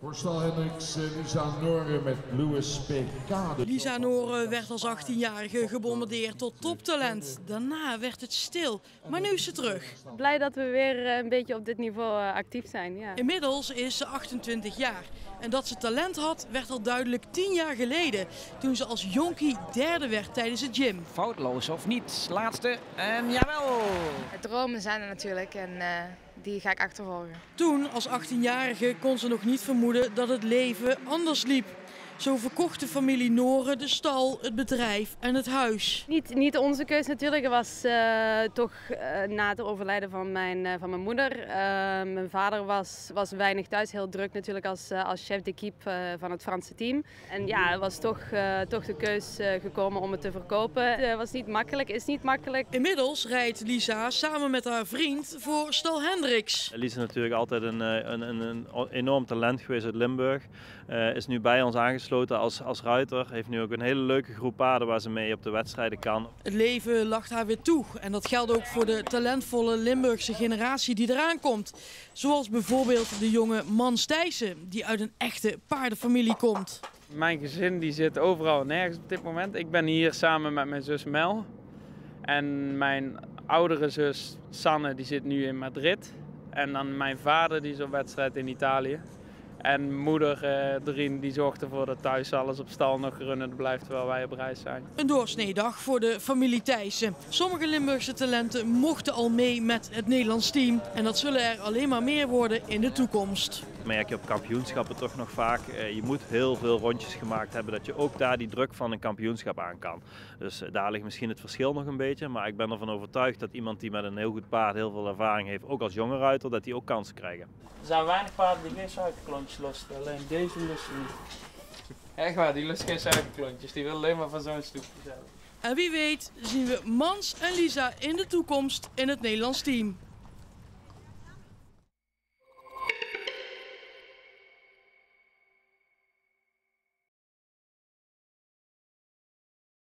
Voor Stal Hendricks, Lisa Noren met Louis PK. Lisa Noren werd als 18-jarige gebombardeerd tot toptalent. Daarna werd het stil, maar nu is ze terug. Blij dat we weer een beetje op dit niveau actief zijn. Ja. Inmiddels is ze 28 jaar. En dat ze talent had, werd al duidelijk 10 jaar geleden. Toen ze als jonkie derde werd tijdens het gym. Foutloos of niet? Laatste. En jawel! Dromen zijn er natuurlijk en die ga ik achtervolgen. Toen, als 18-jarige, kon ze nog niet vermoeden dat het leven anders liep. Zo verkocht de familie Noren de stal, het bedrijf en het huis. Niet onze keus natuurlijk. Het was toch na het overlijden van mijn moeder. Mijn vader was weinig thuis, heel druk natuurlijk als chef d'équipe van het Franse team. En ja, het was toch de keus gekomen om het te verkopen. Het was niet makkelijk, is niet makkelijk. Inmiddels rijdt Lisa samen met haar vriend voor Stal Hendricks. Lisa is natuurlijk altijd een enorm talent geweest uit Limburg. Is nu bij ons aangesloten als ruiter. Heeft nu ook een hele leuke groep paarden waar ze mee op de wedstrijden kan. Het leven lacht haar weer toe. En dat geldt ook voor de talentvolle Limburgse generatie die eraan komt. Zoals bijvoorbeeld de jonge Mans Thijssen, die uit een echte paardenfamilie komt. Mijn gezin die zit overal en nergens op dit moment. Ik ben hier samen met mijn zus Mel. En mijn oudere zus Sanne die zit nu in Madrid. En dan mijn vader die is op wedstrijd in Italië. En moeder Dorien die zorgt ervoor dat thuis alles op stal nog gerunnerd blijft terwijl wij op reis zijn. Een doorsneedag voor de familie Thijssen. Sommige Limburgse talenten mochten al mee met het Nederlands team. En dat zullen er alleen maar meer worden in de toekomst. Merk je op kampioenschappen toch nog vaak. Je moet heel veel rondjes gemaakt hebben dat je ook daar die druk van een kampioenschap aan kan. Dus daar ligt misschien het verschil nog een beetje. Maar ik ben ervan overtuigd dat iemand die met een heel goed paard heel veel ervaring heeft, ook als jonge ruiter, dat die ook kansen krijgen. Er zijn weinig paarden die geen suikerklontjes lusten, alleen deze lust niet. Echt waar, die lust geen suikerklontjes, die wil alleen maar van zo'n stukje zelf. En wie weet zien we Mans en Lisa in de toekomst in het Nederlands team.